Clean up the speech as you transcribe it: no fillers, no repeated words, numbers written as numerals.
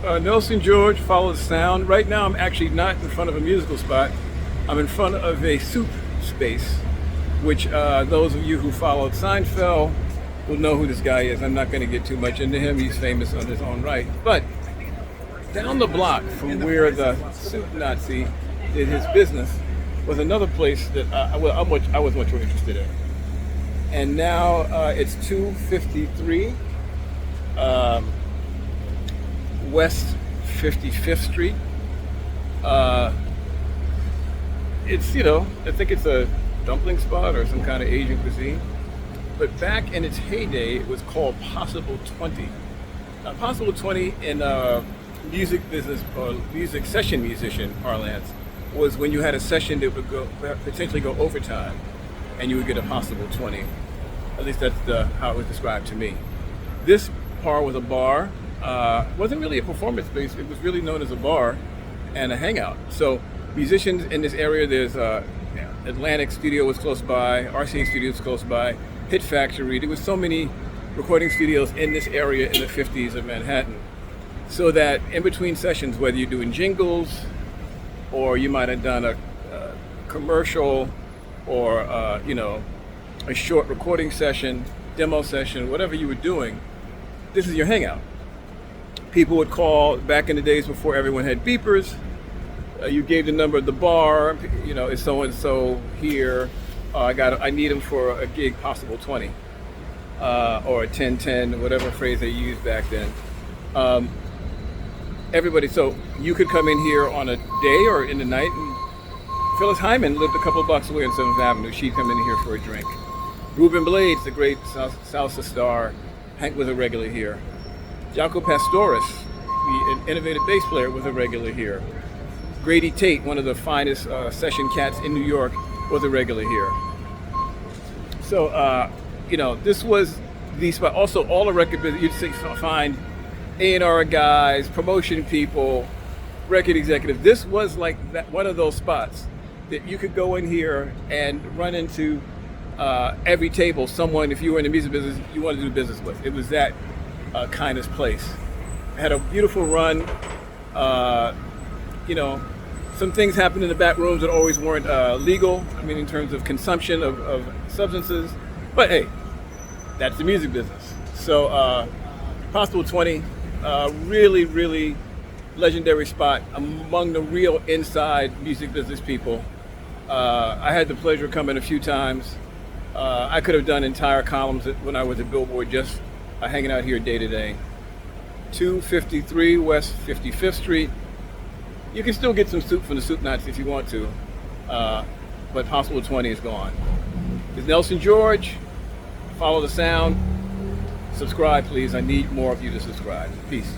Nelson George, follow the sound. Right now, I'm actually not in front of a musical spot. I'm in front of a soup space, which those of you who followed Seinfeld will know who this guy is. I'm not going to get too much into him. He's famous on his own right. But down the block from where the soup Nazi did his business was another place that I was much more interested in. And now it's 253 West 55th Street. It's, I think it's a dumpling spot or some kind of Asian cuisine. But back in its heyday, it was called Possible 20. Possible 20 in music business or music session musician parlance was when you had a session that would potentially go overtime and you would get a possible 20. At least that's how it was described to me. This bar was a bar. Wasn't really a performance space. It was really known as a bar and a hangout. So musicians in this area, there's Atlantic Studio was close by, RCA Studio was close by, Hit Factory. There was so many recording studios in this area in the 50s of Manhattan. So that in between sessions, whether you're doing jingles or you might have done a commercial or a short recording session, demo session, whatever you were doing, this is your hangout. People would call back in the days before everyone had beepers. You gave the number of the bar, is so and so here. I need them for a gig, possible 20, or a 10-10, whatever phrase they used back then. Everybody, so you could come in here on a day or in the night. And Phyllis Hyman lived a couple of blocks away on 7th Avenue. She'd come in here for a drink. Ruben Blades, the great salsa star, Hank was a regular here. Jaco Pastorius, the innovative bass player, was a regular here. Grady Tate, one of the finest session cats in New York, was a regular here. So, this was the spot. Also, all the record business, you'd find A&R guys, promotion people, record executives. This was like one of those spots that you could go in here and run into every table someone, if you were in the music business, you wanted to do business with. It was that kind of place. It had a beautiful run. Some things happened in the back rooms that always weren't legal. I mean, in terms of consumption of substances. But hey, that's the music business. So Possible 20, really, really legendary spot among the real inside music business people. I had the pleasure of coming a few times. I could have done entire columns when I was at Billboard just hanging out here day to day. 253 West 55th Street. You can still get some soup from the Soup Nazi if you want to, but Possible 20 is gone. It's Nelson George. Follow the sound. Subscribe, please. I need more of you to subscribe. Peace.